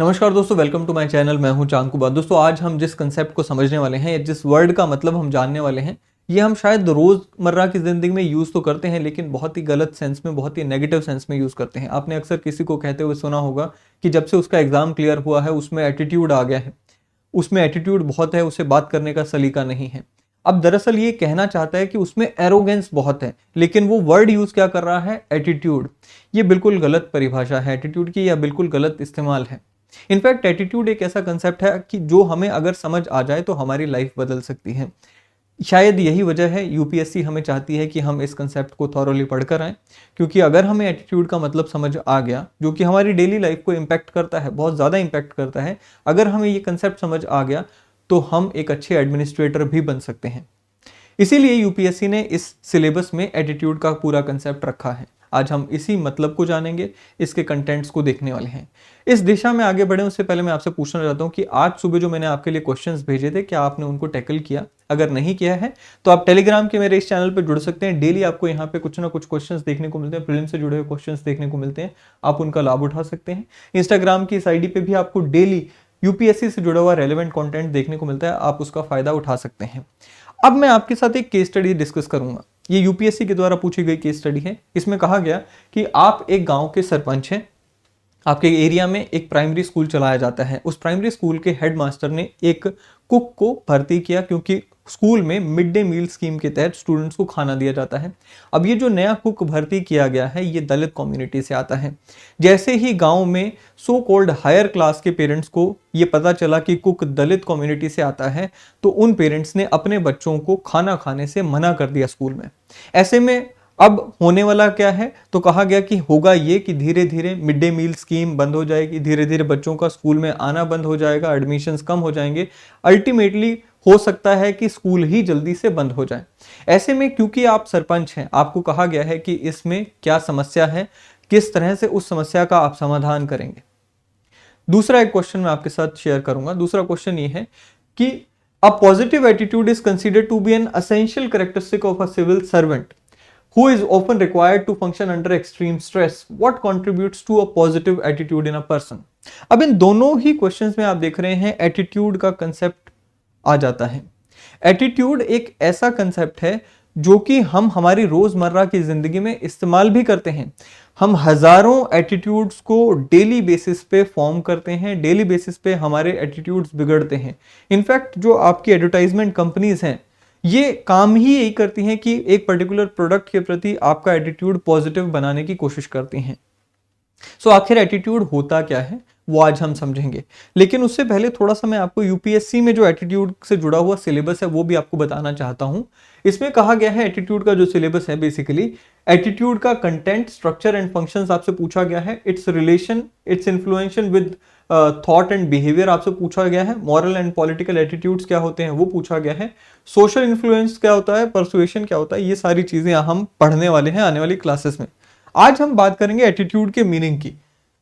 नमस्कार दोस्तों, welcome to my channel. मैं हूं चांकुबा। दोस्तों, आज हम जिस कंसेप्ट को समझने वाले हैं या जिस वर्ड का मतलब हम जानने वाले हैं, ये हम शायद रोजमर्रा की जिंदगी में यूज तो करते हैं, लेकिन बहुत ही गलत सेंस में, बहुत ही नेगेटिव सेंस में यूज करते हैं। आपने अक्सर किसी को कहते हुए सुना होगा कि जब से उसका एग्जाम क्लियर हुआ है उसमें एटीट्यूड आ गया है, उसमें एटीट्यूड बहुत है, उसे बात करने का सलीका नहीं है। अब दरअसल ये कहना चाहता है कि उसमें एरोगेंस बहुत है, लेकिन वो वर्ड यूज क्या कर रहा है? एटीट्यूड। ये बिल्कुल गलत परिभाषा है एटीट्यूड की, या बिल्कुल गलत इस्तेमाल है। इनफैक्ट एटीट्यूड एक ऐसा कंसेप्ट है कि जो हमें अगर समझ आ जाए तो हमारी लाइफ बदल सकती है। शायद यही वजह है यूपीएससी हमें चाहती है कि हम इस कंसेप्ट को थॉरोली पढ़कर आएं, क्योंकि अगर हमें एटीट्यूड का मतलब समझ आ गया, जो कि हमारी डेली लाइफ को इम्पैक्ट करता है, बहुत ज़्यादा इम्पैक्ट करता है, अगर हमें ये कंसेप्ट समझ आ गया तो हम एक अच्छे एडमिनिस्ट्रेटर भी बन सकते हैं। इसीलिए यूपीएससी ने इस सिलेबस में एटीट्यूड का पूरा कंसेप्ट रखा है। आज हम इसी मतलब को जानेंगे, इसके कंटेंट्स को देखने वाले हैं। इस दिशा में आगे बढ़े उससे पहले मैं आपसे पूछना चाहता हूं कि आज सुबह जो मैंने आपके लिए क्वेश्चंस भेजे थे, क्या आपने उनको टैकल किया? अगर नहीं किया है तो आप टेलीग्राम के मेरे इस चैनल पर जुड़ सकते हैं। डेली आपको यहाँ पे कुछ ना कुछ क्वेश्चंस देखने को मिलते हैं, प्रीलिम से जुड़े हुए क्वेश्चंस देखने को मिलते हैं, आप उनका लाभ उठा सकते हैं। इंस्टाग्राम की इस आईडी पे भी आपको डेली यूपीएससी से जुड़ा हुआ रेलेवेंट कंटेंट देखने को मिलता है, आप उसका फायदा उठा सकते हैं। अब मैं आपके साथ एक केस स्टडी डिस्कस करूंगा। ये यूपीएससी के द्वारा पूछी गई केस स्टडी है। इसमें कहा गया कि आप एक गांव के सरपंच हैं, आपके एरिया में एक प्राइमरी स्कूल चलाया जाता है। उस प्राइमरी स्कूल के हेडमास्टर ने एक कुक को भर्ती किया, क्योंकि स्कूल में मिड डे मील स्कीम के तहत स्टूडेंट्स को खाना दिया जाता है। अब ये जो नया कुक भर्ती किया गया है, ये दलित कम्युनिटी से आता है। जैसे ही गांव में सो कॉल्ड हायर क्लास के पेरेंट्स को ये पता चला कि कुक दलित कम्युनिटी से आता है, तो उन पेरेंट्स ने अपने बच्चों को खाना खाने से मना कर दिया स्कूल में। ऐसे में अब होने वाला क्या है? तो कहा गया कि होगा ये कि धीरे धीरे मिड डे मील स्कीम बंद हो जाएगी, धीरे धीरे बच्चों का स्कूल में आना बंद हो जाएगा, एडमिशन्स कम हो जाएंगे, अल्टीमेटली हो सकता है कि स्कूल ही जल्दी से बंद हो जाए। ऐसे में क्योंकि आप सरपंच हैं, आपको कहा गया है कि इसमें क्या समस्या है, किस तरह से उस समस्या का आप समाधान करेंगे। दूसरा एक क्वेश्चन मैं आपके साथ शेयर करूंगा। दूसरा क्वेश्चन ये है कि a positive attitude is considered to be an essential characteristic of a civil servant who is often required to function under extreme stress. What contributes to a positive attitude in a person? अब इन दोनों ही questions में आप देख रहे हैं attitude का concept आ जाता है। एटीट्यूड एक ऐसा कंसेप्ट है जो कि हम हमारी रोजमर्रा की जिंदगी में इस्तेमाल भी करते हैं। हम हजारों एटीट्यूड्स को डेली बेसिस पे फॉर्म करते हैं, डेली बेसिस पे हमारे एटीट्यूड्स बिगड़ते हैं। इनफैक्ट जो आपकी एडवर्टाइजमेंट कंपनीज हैं, ये काम ही यही करती हैं कि एक पर्टिकुलर प्रोडक्ट के प्रति आपका एटीट्यूड पॉजिटिव बनाने की कोशिश करती हैं। सो आखिर एटीट्यूड होता क्या है वो आज हम समझेंगे, लेकिन उससे पहले थोड़ा सा मैं आपको यूपीएससी में जो एटीट्यूड से जुड़ा हुआ सिलेबस है वो भी आपको बताना चाहता हूं। इसमें कहा गया है एटीट्यूड का जो सिलेबस है, बेसिकली एटीट्यूड का कंटेंट, स्ट्रक्चर एंड फंक्शंस आपसे पूछा गया है। Its relation, its influence with thought and behaviour आपसे पूछा गया है। मॉरल एंड पॉलिटिकल एटीट्यूड्स क्या होते हैं वो पूछा गया है। सोशल इन्फ्लुएंस क्या होता है, परसुएशन क्या होता है, ये सारी चीजें हम पढ़ने वाले हैं आने वाली क्लासेस में। आज हम बात करेंगे एटीट्यूड के मीनिंग की।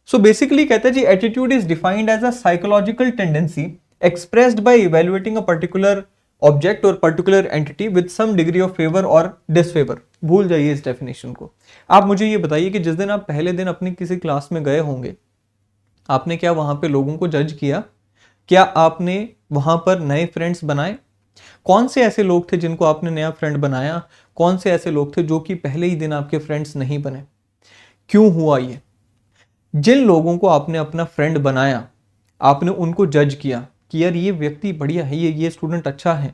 सो बेसिकली कहते हैं जी, attitude is defined as a psychological tendency expressed by evaluating a particular object और particular entity with some degree of favour और डिसफेवर। भूल जाइए इस डेफिनेशन को। आप मुझे ये बताइए कि जिस दिन आप पहले दिन अपनी किसी क्लास में गए होंगे, आपने क्या वहां पे लोगों को जज किया? क्या आपने वहां पर नए फ्रेंड्स बनाए? कौन से ऐसे लोग थे जिनको आपने नया फ्रेंड बनाया? कौन से ऐसे लोग थे जो कि पहले ही दिन आपके फ्रेंड्स नहीं बने? क्यों हुआ ये? जिन लोगों को आपने अपना फ्रेंड बनाया, आपने उनको जज किया कि यार ये व्यक्ति बढ़िया है, ये स्टूडेंट अच्छा है,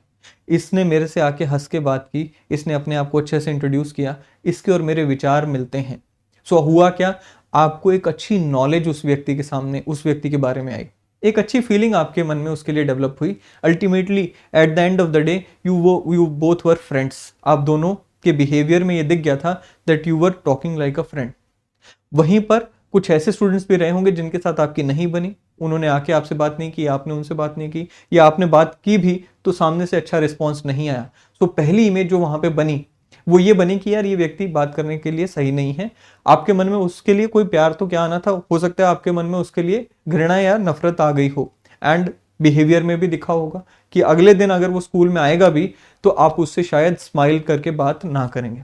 इसने मेरे से आके हंस के बात की, इसने अपने आप को अच्छे से इंट्रोड्यूस किया, इसके और मेरे विचार मिलते हैं। सो हुआ क्या? आपको एक अच्छी नॉलेज उस व्यक्ति के सामने, उस व्यक्ति के बारे में आई, एक अच्छी फीलिंग आपके मन में उसके लिए डेवलप हुई। Ultimately at the end of the day you both were friends. आप दोनों के बिहेवियर में ये दिख गया था that you were talking like a friend. वहीं पर कुछ ऐसे स्टूडेंट्स भी रहे होंगे जिनके साथ आपकी नहीं बनी, उन्होंने आके आपसे बात नहीं की, आपने उनसे बात नहीं की, या आपने बात की भी तो सामने से अच्छा रिस्पॉन्स नहीं आया। सो पहली इमेज जो वहां पे बनी वो ये बनी कि यार ये व्यक्ति बात करने के लिए सही नहीं है। आपके मन में उसके लिए कोई प्यार तो क्या आना था, हो सकता है आपके मन में उसके लिए घृणा या नफरत आ गई हो। एंड बिहेवियर में भी दिखा होगा कि अगले दिन अगर वो स्कूल में आएगा भी तो आप उससे शायद स्माइल करके बात ना करेंगे।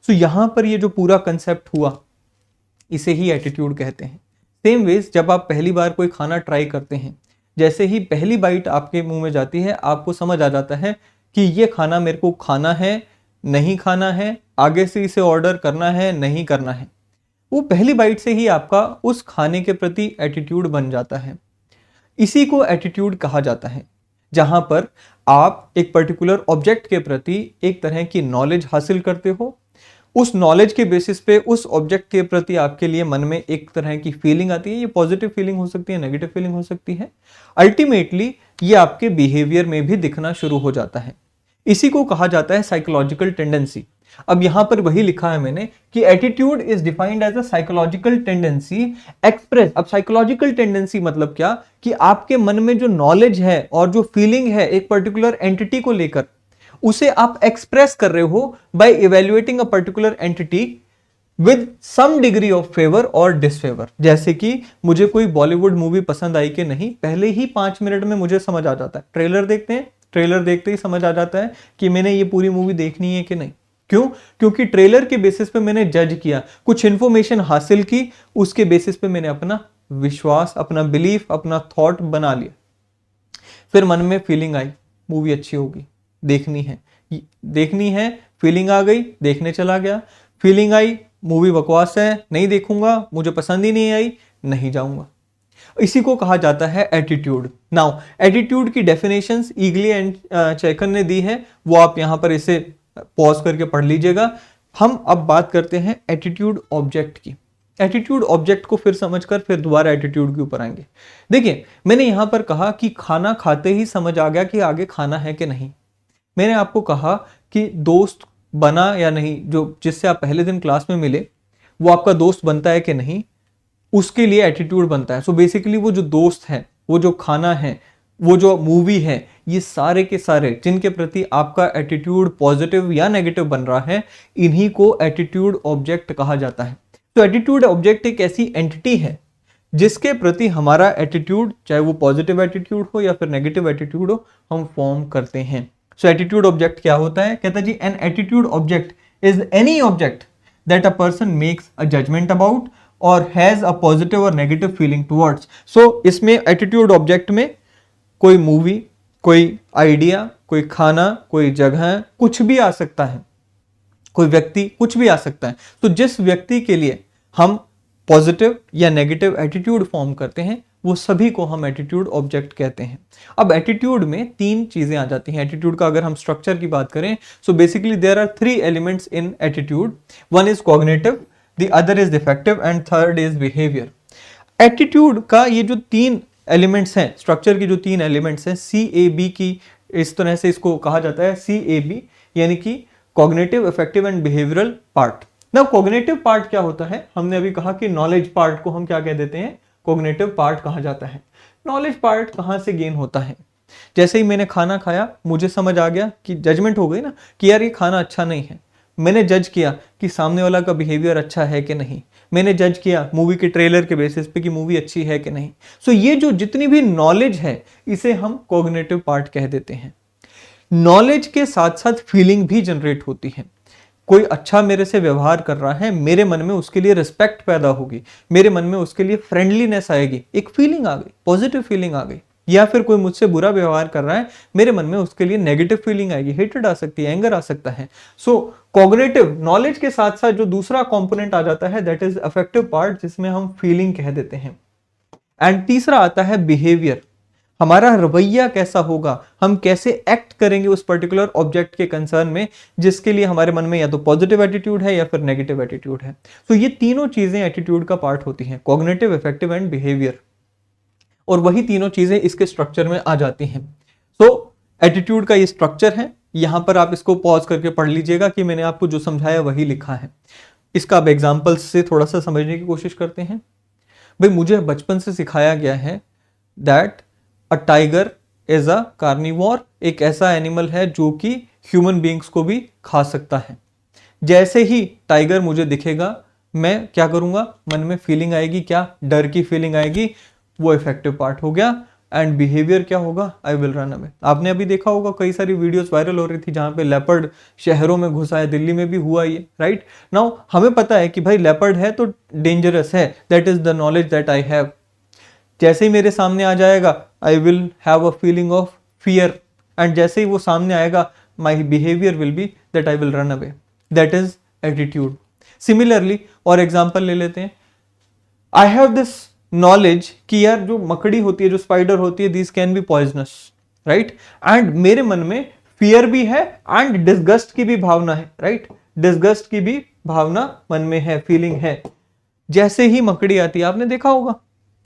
सो यहां पर ये जो पूरा कंसेप्ट हुआ, इसे ही एटीट्यूड कहते हैं। सेम वेज जब आप पहली बार कोई खाना ट्राई करते हैं, जैसे ही पहली बाइट आपके मुंह में जाती है आपको समझ आ जाता है कि ये खाना मेरे को खाना है, नहीं खाना है, आगे से इसे ऑर्डर करना है, नहीं करना है। वो पहली बाइट से ही आपका उस खाने के प्रति एटीट्यूड बन जाता है। इसी को एटीट्यूड कहा जाता है, जहां पर आप एक पर्टिकुलर ऑब्जेक्ट के प्रति एक तरह की नॉलेज हासिल करते हो। उस नॉलेज के बेसिस पे उस ऑब्जेक्ट के प्रति आपके लिए मन में एक तरह की फीलिंग आती है। ये पॉजिटिव फीलिंग हो सकती है, नेगेटिव फीलिंग हो सकती है। अल्टीमेटली ये आपके बिहेवियर में भी दिखना शुरू हो जाता है। इसी को कहा जाता है साइकोलॉजिकल टेंडेंसी। अब यहां पर वही लिखा है मैंने कि attitude is defined as a psychological tendency express. अब साइकोलॉजिकल टेंडेंसी मतलब क्या, कि आपके मन में जो नॉलेज है और जो फीलिंग है एक पर्टिकुलर एंटिटी को लेकर, उसे आप एक्सप्रेस कर रहे हो by evaluating a particular entity with some degree of favour और डिसफेवर। जैसे कि मुझे कोई बॉलीवुड मूवी पसंद आई कि नहीं, पहले ही 5 मिनट में मुझे समझ आ जाता है। ट्रेलर देखते हैं, ट्रेलर देखते ही समझ आ जाता है कि मैंने ये पूरी मूवी देखनी है कि नहीं। क्यों? क्योंकि ट्रेलर के बेसिस पे मैंने जज किया, कुछ इंफॉर्मेशन हासिल की, उसके बेसिस पे मैंने अपना विश्वास, अपना बिलीफ, अपना थॉट बना लिया। फिर मन में फीलिंग आई, मूवी अच्छी होगी, देखनी है, फीलिंग आ गई, देखने चला गया। फीलिंग आई, मूवी बकवास है, नहीं देखूंगा, मुझे पसंद ही नहीं आई, नहीं जाऊंगा। इसी को कहा जाता है एटीट्यूड। नाउ एटीट्यूड की डेफिनेशंस ईगली एंड चैकन ने दी है, वो आप यहां पर इसे पॉज करके पढ़ लीजिएगा। हम अब बात करते हैं एटीट्यूड ऑब्जेक्ट की। एटीट्यूड ऑब्जेक्ट को फिर समझकर फिर दोबारा एटीट्यूड के ऊपर आएंगे। देखिए, मैंने यहां पर कहा कि खाना खाते ही समझ आ गया कि आगे खाना है कि नहीं। मैंने आपको कहा कि दोस्त बना या नहीं, जो जिससे आप पहले दिन क्लास में मिले वो आपका दोस्त बनता है कि नहीं, उसके लिए एटीट्यूड बनता है। सो बेसिकली वो जो दोस्त है, वो जो खाना है, वो जो मूवी है, ये सारे के सारे जिनके प्रति आपका एटीट्यूड पॉजिटिव या नेगेटिव बन रहा है, इन्हीं को एटीट्यूड ऑब्जेक्ट कहा जाता है। तो एटीट्यूड ऑब्जेक्ट एक ऐसी एंटिटी है जिसके प्रति हमारा एटीट्यूड, चाहे वो पॉजिटिव एटीट्यूड हो या फिर नेगेटिव एटीट्यूड हो, हम फॉर्म करते हैं। सो एटीट्यूड ऑब्जेक्ट क्या होता है? कहता है जी, an attitude object is any object that a person makes a judgment about और हैज अ पॉजिटिव और नेगेटिव फीलिंग टुवर्ड्स। सो इसमें एटीट्यूड ऑब्जेक्ट में कोई मूवी, कोई आइडिया, कोई खाना, कोई जगह, कुछ भी आ सकता है, कोई व्यक्ति, कुछ भी आ सकता है। तो जिस व्यक्ति के लिए हम पॉजिटिव या नेगेटिव एटीट्यूड फॉर्म करते हैं, वो सभी को हम एटीट्यूड ऑब्जेक्ट कहते हैं। अब एटीट्यूड में 3 चीजें आ जाती हैं। एटीट्यूड का अगर हम स्ट्रक्चर की बात करें, so basically there are 3 elements in attitude. One is cognitive, the other is defective and third is behaviour. Attitude का ये जो 3 एलिमेंट्स हैं, स्ट्रक्चर की जो 3 एलिमेंट्स हैं, CAB की, इस तरह से इसको कहा जाता है CAB, यानी कि cognitive, effective and behavioural part. ना कॉग्निटिव पार्ट क्या होता है? हमने अभी कहा कि नॉलेज पार्ट को हम क्या कह देते हैं? कॉग्निटिव पार्ट कहा जाता है। नॉलेज पार्ट कहां से गेन होता है? जैसे ही मैंने खाना खाया, मुझे समझ आ गया कि जजमेंट हो गई ना कि यार ये खाना अच्छा नहीं है। मैंने जज किया कि सामने वाला का बिहेवियर अच्छा है कि नहीं। मैंने जज किया मूवी के ट्रेलर के बेसिस पे कि मूवी अच्छी है कि नहीं। सो ये जो जितनी भी नॉलेज है, इसे हम कॉग्निटिव पार्ट कह देते हैं। नॉलेज के साथ साथ फीलिंग भी जनरेट होती है। कोई अच्छा मेरे से व्यवहार कर रहा है, मेरे मन में उसके लिए रिस्पेक्ट पैदा होगी, मेरे मन में उसके लिए फ्रेंडलीनेस आएगी, एक फीलिंग आ गई, पॉजिटिव फीलिंग आ गई। या फिर कोई मुझसे बुरा व्यवहार कर रहा है, मेरे मन में उसके लिए नेगेटिव फीलिंग आएगी, हेट्रेड आ सकती है, एंगर आ सकता है। सो कॉग्निटिव, नॉलेज के साथ साथ जो दूसरा कंपोनेंट आ जाता है, दैट इज अफेक्टिव पार्ट, जिसमें हम फीलिंग कह देते हैं। एंड तीसरा आता है बिहेवियर। हमारा रवैया कैसा होगा, हम कैसे एक्ट करेंगे उस पर्टिकुलर ऑब्जेक्ट के कंसर्न में, जिसके लिए हमारे मन में या तो पॉजिटिव एटीट्यूड है या फिर नेगेटिव एटीट्यूड है। तो ये तीनों चीजें एटीट्यूड का पार्ट होती हैं, कॉग्निटिव, इफेक्टिव एंड बिहेवियर। और वही तीनों चीजें इसके स्ट्रक्चर में आ जाती हैं। तो एटीट्यूड का ये स्ट्रक्चर है। यहां पर आप इसको पॉज करके पढ़ लीजिएगा कि मैंने आपको जो समझाया वही लिखा है। इसका अब एग्जाम्पल्स से थोड़ा सा समझने की कोशिश करते हैं। भाई, मुझे बचपन से सिखाया गया है that a tiger is a carnivore, एक ऐसा एनिमल है जो कि ह्यूमन बींग्स को भी खा सकता है। जैसे ही टाइगर मुझे दिखेगा, मैं क्या करूंगा? मन में फीलिंग आएगी, क्या? डर की फीलिंग आएगी। वो इफेक्टिव पार्ट हो गया। एंड बिहेवियर क्या होगा, आई विल रन अवे। आपने अभी देखा होगा कई सारी वीडियोस वायरल हो रही थी जहां पे लेपर्ड शहरों में घुसा है, दिल्ली में भी हुआ ये, राइट। नाउ हमें पता है कि भाई लेपर्ड है तो डेंजरस है, that is the knowledge that I have. जैसे ही मेरे सामने आ जाएगा I will have a feeling of fear, and जैसे ही वो सामने आएगा my behaviour will be that I will run away, that is attitude. Similarly और एग्जाम्पल ले लेते हैं, आई हैव दिस नॉलेज कि यार जो मकड़ी होती है, जो स्पाइडर होती है, this can be poisonous, right. And मेरे मन में फियर भी है एंड डिस्गस्ट की भी भावना है, राइट। डिस्गस्ट की भी भावना मन में है, फीलिंग है। जैसे ही मकड़ी आती है, आपने देखा होगा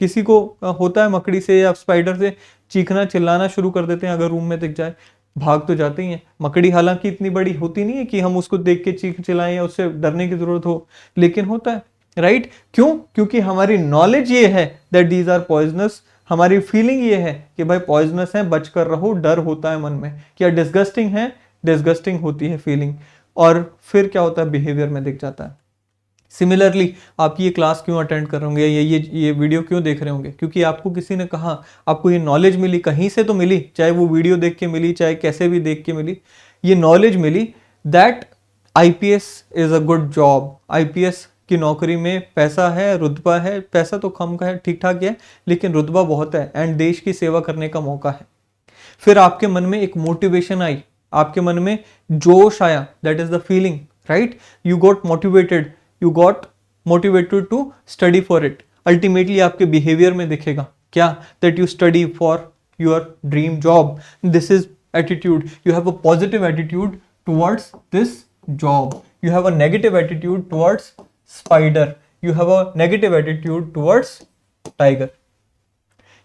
किसी को होता है मकड़ी से या स्पाइडर से, चीखना चिल्लाना शुरू कर देते हैं, अगर रूम में दिख जाए भाग तो जाते ही हैं। मकड़ी हालांकि इतनी बड़ी होती नहीं है कि हम उसको देख के चीख चिल्लाएं या उससे डरने की जरूरत हो, लेकिन होता है, राइट। क्यों? क्योंकि हमारी नॉलेज ये है दैट दीज आर पॉइजनस, हमारी फीलिंग ये है कि भाई पॉइजनस है, बच कर रहो, डर होता है मन में। क्या डिस्गस्टिंग है, डिस्गस्टिंग होती है फीलिंग, और फिर क्या होता है, बिहेवियर में दिख जाता है। सिमिलरली आप ये क्लास क्यों अटेंड कर रहे होंगे, ये वीडियो क्यों देख रहे होंगे, क्योंकि आपको किसी ने कहा, आपको ये नॉलेज मिली, कहीं से तो मिली, चाहे वो वीडियो देख के मिली, चाहे कैसे भी देख के मिली, ये नॉलेज मिली that IPS is a good job, IPS की नौकरी में पैसा है, रुतबा है, पैसा तो कम का है, ठीक ठाक है, लेकिन रुतबा बहुत है एंड देश की सेवा करने का मौका है। फिर आपके मन में एक मोटिवेशन आई, आपके मन में जोश आया, that is the feeling, right. You got motivated, you got motivated to study for it. Ultimately आपके बिहेवियर में दिखेगा क्या, that you study for your dream job. This is attitude, you have a positive attitude towards this job, you have a negative attitude towards spider, you have a negative attitude towards tiger.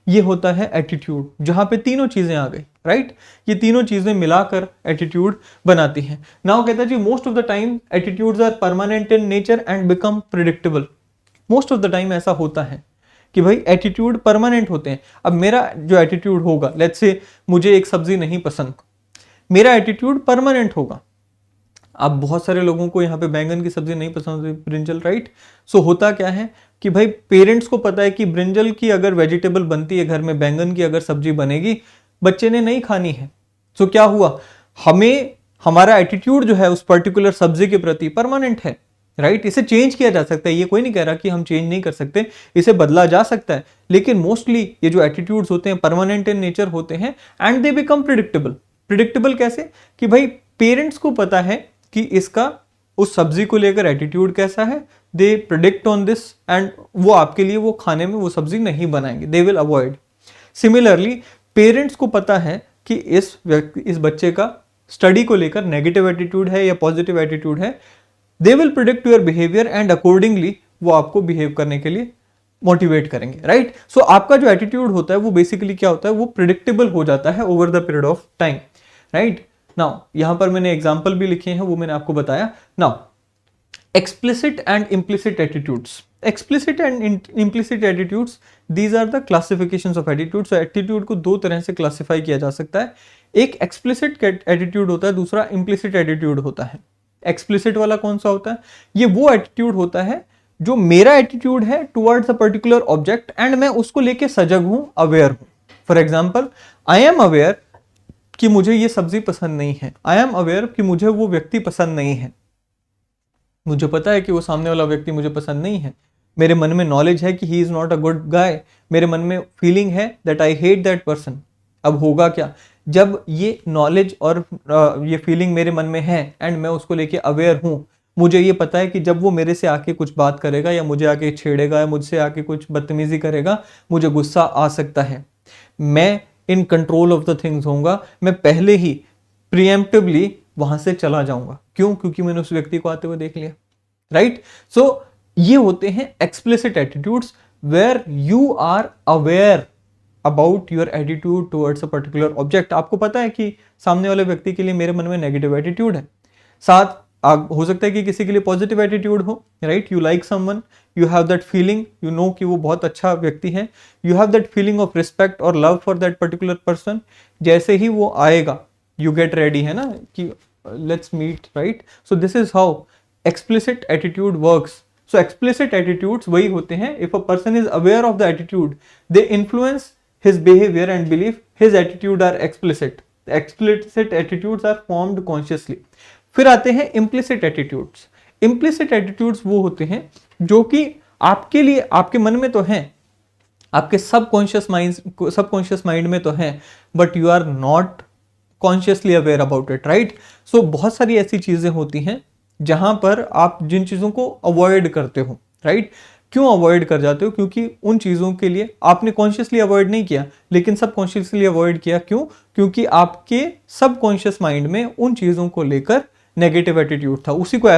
ये होता है attitude, जहां पे तीनों चीजें आ गई, right. ये तीनों चीजें मिलाकर एटीट्यूड बनाती हैं। नाउ कहता है जी most of the time attitudes are permanent in nature and become predictable. Most of the time ऐसा होता है कि भाई एटीट्यूड परमानेंट होते हैं। अब मेरा जो एटीट्यूड होगा, लेट्स से मुझे एक सब्जी नहीं पसंद, मेरा एटीट्यूड परमानेंट होगा। अब बहुत सारे लोगों को यहाँ पे बैंगन की सब्जी नहीं पसंद, ब्रिंजल, राइट। सो होता क्या है कि भाई पेरेंट्स को पता है कि ब्रिंजल की अगर वेजिटेबल बनती है घर में, बैंगन की अगर सब्जी बनेगी, बच्चे ने नहीं खानी है। सो क्या हुआ, हमें हमारा एटीट्यूड जो है उस पर्टिकुलर सब्जी के प्रति परमानेंट है, राइट। इसे चेंज किया जा सकता है, ये कोई नहीं कह रहा कि हम चेंज नहीं कर सकते, इसे बदला जा सकता है, लेकिन मोस्टली ये जो एटीट्यूड्स होते हैं परमानेंट इन नेचर होते हैं and they become predictable. Predictable कैसे कि भाई पेरेंट्स को पता है कि इसका उस सब्जी को लेकर एटीट्यूड कैसा है, दे प्रिडिक्ट ऑन दिस एंड वो आपके लिए वो खाने में वो सब्जी नहीं बनाएंगे, they will avoid. Similarly parents को पता है कि इस बच्चे का स्टडी को लेकर नेगेटिव एटीट्यूड है या पॉजिटिव एटीट्यूड है, they will predict your behaviour and accordingly वो आपको बिहेव करने के लिए मोटिवेट करेंगे, राइट। सो आपका जो एटीट्यूड होता है वो बेसिकली क्या होता है, वो प्रिडिक्टेबल हो जाता है over the period of time, right. Now यहां पर मैंने एग्जाम्पल भी लिखे हैं, वो मैंने आपको बताया। Now explicit and implicit attitudes, explicit and implicit attitudes, these are the classifications of attitudes. Attitude को दो तरह से क्लासिफाई किया जा सकता है, एक एक्सप्लिसिट एटीट्यूड होता है, दूसरा इम्प्लिसिट एटीट्यूड होता है। एक्सप्लिसिट वाला कौन सा होता है, ये वो एटीट्यूड होता है जो मेरा एटीट्यूड है towards a particular object and मैं उसको लेके सजग हूं, अवेयर हूं। For example, I am aware कि मुझे ये सब्जी पसंद नहीं है, आई एम अवेयर कि मुझे वो व्यक्ति पसंद नहीं है, मुझे पता है कि वो सामने वाला व्यक्ति मुझे पसंद नहीं है, मेरे मन में नॉलेज है कि he is not a good guy, मेरे मन में फीलिंग है that I hate that person. अब होगा क्या, जब ये नॉलेज और ये फीलिंग मेरे मन में है एंड मैं उसको लेके अवेयर हूं, मुझे ये पता है कि जब वो मेरे से आके कुछ बात करेगा या मुझे आके छेड़ेगा या मुझसे आके कुछ बदतमीजी करेगा, मुझे गुस्सा आ सकता है, मैं in control of the things होऊंगा, मैं पहले ही प्रीएम्प्टिवली वहां से चला जाऊंगा। क्यों? क्योंकि मैंने उस व्यक्ति को आते हुए देख लिया, राइट। सो ये होते हैं explicit attitudes where you are aware about your attitude towards a particular object. आपको पता है कि सामने वाले व्यक्ति के लिए मेरे मन में नेगेटिव एटीट्यूड है, साथ हो सकता है कि किसी के लिए पॉजिटिव एटीट्यूड हो, right. You like someone, you have that feeling, you know कि वो बहुत अच्छा व्यक्ति है, you have that feeling of respect और love for that particular person. जैसे ही वो आएगा यू गेट रेडी, है ना, कि let's meet, right. So this is how explicit attitude works. So explicit attitudes वही होते हैं, if a person is aware of the attitude, they influence his behavior and belief, his attitude are explicit. Explicit attitudes are formed consciously. फिर आते हैं implicit attitudes. Implicit attitudes वो होते हैं जो कि आपके लिए, आपके मन में तो हैं, आपके सबकॉन्शियस माइंड में तो है, but you are not consciously aware about it, right? So बहुत सारी ऐसी चीजें होती हैं जहां पर आप जिन चीजों को अवॉइड करते हो, राइट? क्यों अवॉइड कर जाते हो? क्योंकि उन चीजों के लिए आपने कॉन्शियसली अवॉइड नहीं किया, लेकिन सबकॉन्शियसली अवॉइड किया। क्यों? क्योंकि आपके सबकॉन्शियस माइंड में उन चीजों को लेकर नेगेटिव एटीट्यूड था। उसी को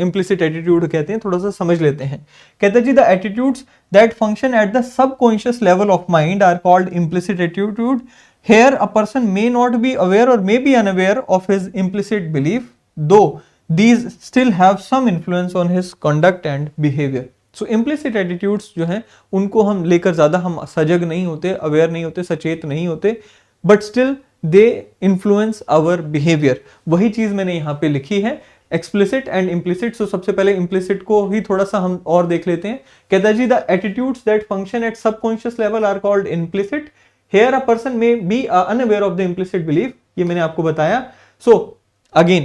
इम्प्लिसिट एटीट्यूड कहते हैं। थोड़ा सा समझ लेते हैं। कहते हैं जी, the attitudes that function at the subconscious level of mind are called implicit attitude. Here a person may not be aware or may be unaware of his implicit belief, though these still have some influence on his conduct and behavior. So implicit attitudes जो हैं उनको हम लेकर ज़्यादा हम सजग नहीं होते, अवेयर नहीं होते, सचेत नहीं होते, but still they influence our behavior. वही चीज़ मैंने यहाँ पे लिखी है, explicit and implicit. So सबसे पहले implicit को ही थोड़ा सा हम और देख लेते हैं। कहता है जी, the attitudes that function at subconscious level are called implicit. Here a person may be unaware of the implicit belief. ये मैंने आपको बताया। So again,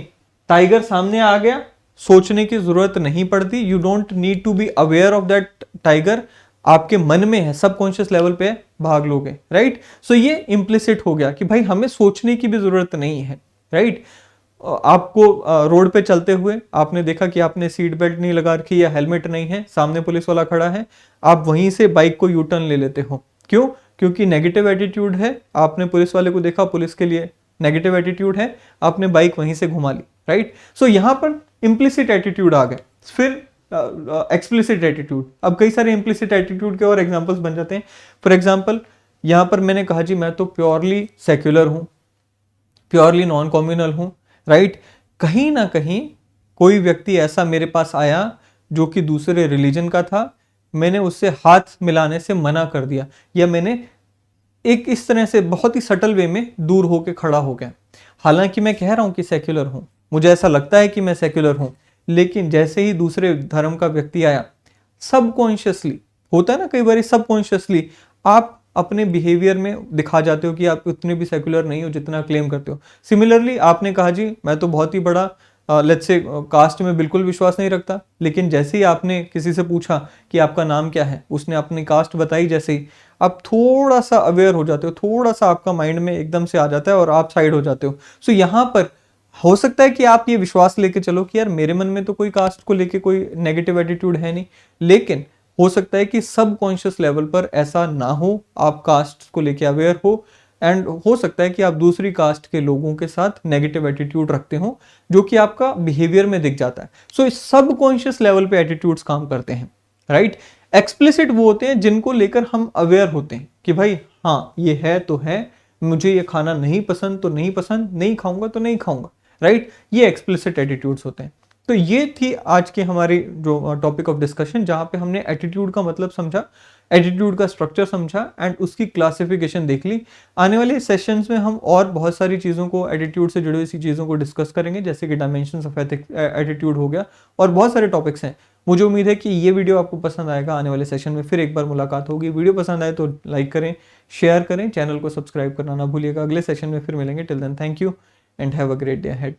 टाइगर सामने आ गया, सोचने की जरूरत नहीं पड़ती। You don't need to be aware of that tiger. आपके मन में है, सबकॉन्शियस लेवल पे भाग लोगे, राइट? सो ये इम्प्लिसिट हो गया कि भाई हमें सोचने की भी जरूरत नहीं है, राइट? आपको रोड पे चलते हुए आपने देखा कि आपने सीट बेल्ट नहीं लगा रखी या हेलमेट नहीं है, सामने पुलिस वाला खड़ा है, आप वहीं से बाइक को यू टर्न ले लेते हो। क्यों? क्योंकि नेगेटिव एटीट्यूड है, आपने पुलिस वाले को देखा, पुलिस के लिए नेगेटिव एटीट्यूड है, आपने बाइक वहीं से घुमा ली, राइट? सो यहां पर इम्प्लिसिट एटीट्यूड आ गए। फिर एक्सप्लिसिट एटीट्यूड। अब कई सारे इम्प्लिसिट एटीट्यूड के और एग्जांपल्स बन जाते हैं। फॉर एग्जांपल यहां पर मैंने कहा जी, मैं तो प्योरली सेक्युलर हूं, प्योरली नॉन कम्युनल हूं, राइट? कहीं ना कहीं कोई व्यक्ति ऐसा मेरे पास आया जो कि दूसरे रिलीजन का था, मैंने उससे हाथ मिलाने से मना कर दिया, या मैंने एक इस तरह से बहुत ही सटल वे में दूर होकर खड़ा हो गया। हालांकि मैं कह रहा हूं कि सेक्युलर हूं, मुझे ऐसा लगता है कि मैं सेक्युलर हूं, लेकिन जैसे ही दूसरे धर्म का व्यक्ति आया, सबकॉन्शियसली होता है ना, कई बार सबकॉन्शियसली आप अपने बिहेवियर में दिखा जाते हो कि आप उतने भी सेक्युलर नहीं हो जितना क्लेम करते हो। सिमिलरली आपने कहा जी, मैं तो बहुत ही बड़ा लेट्स से कास्ट में बिल्कुल विश्वास नहीं रखता, लेकिन जैसे ही आपने किसी से पूछा कि आपका नाम क्या है, उसने अपनी कास्ट बताई, जैसे ही आप थोड़ा सा अवेयर हो जाते हो, थोड़ा सा आपका माइंड में एकदम से आ जाता है और आप साइड हो जाते हो। सो यहाँ पर हो सकता है कि आप ये विश्वास लेके चलो कि यार मेरे मन में तो कोई कास्ट को लेके कोई नेगेटिव एटीट्यूड है नहीं, लेकिन हो सकता है कि सबकॉन्शियस लेवल पर ऐसा ना हो, आप कास्ट को लेके अवेयर हो, एंड हो सकता है कि आप दूसरी कास्ट के लोगों के साथ नेगेटिव एटीट्यूड रखते हो, जो कि आपका बिहेवियर में दिख जाता है। सो इस सबकॉन्शियस लेवल पे एटीट्यूड्स काम करते हैं, राइट? एक्सप्लिसिट वो होते हैं जिनको लेकर हम अवेयर होते हैं कि भाई हाँ ये है तो है, मुझे ये खाना नहीं पसंद तो नहीं पसंद, नहीं खाऊंगा तो नहीं खाऊंगा, राइट? ये एक्सप्लिसिट एटीट्यूड्स होते हैं। तो ये थी आज की हमारी जो टॉपिक ऑफ डिस्कशन, जहां पे हमने एटीट्यूड का मतलब समझा, एटीट्यूड का स्ट्रक्चर समझा एंड उसकी क्लासिफिकेशन देख ली। आने वाले सेशंस में हम और बहुत सारी चीज़ों को, एटीट्यूड से जुड़ी हुई चीज़ों को डिस्कस करेंगे, जैसे कि डायमेंशंस ऑफ एटीट्यूड हो गया, और बहुत सारे टॉपिक्स हैं। मुझे उम्मीद है कि ये वीडियो आपको पसंद आएगा। आने वाले सेशन में फिर एक बार मुलाकात होगी। वीडियो पसंद आए तो लाइक करें, शेयर करें, चैनल को सब्सक्राइब करना ना भूलिएगा। अगले सेशन में फिर मिलेंगे। Till then thank you and have a great day ahead.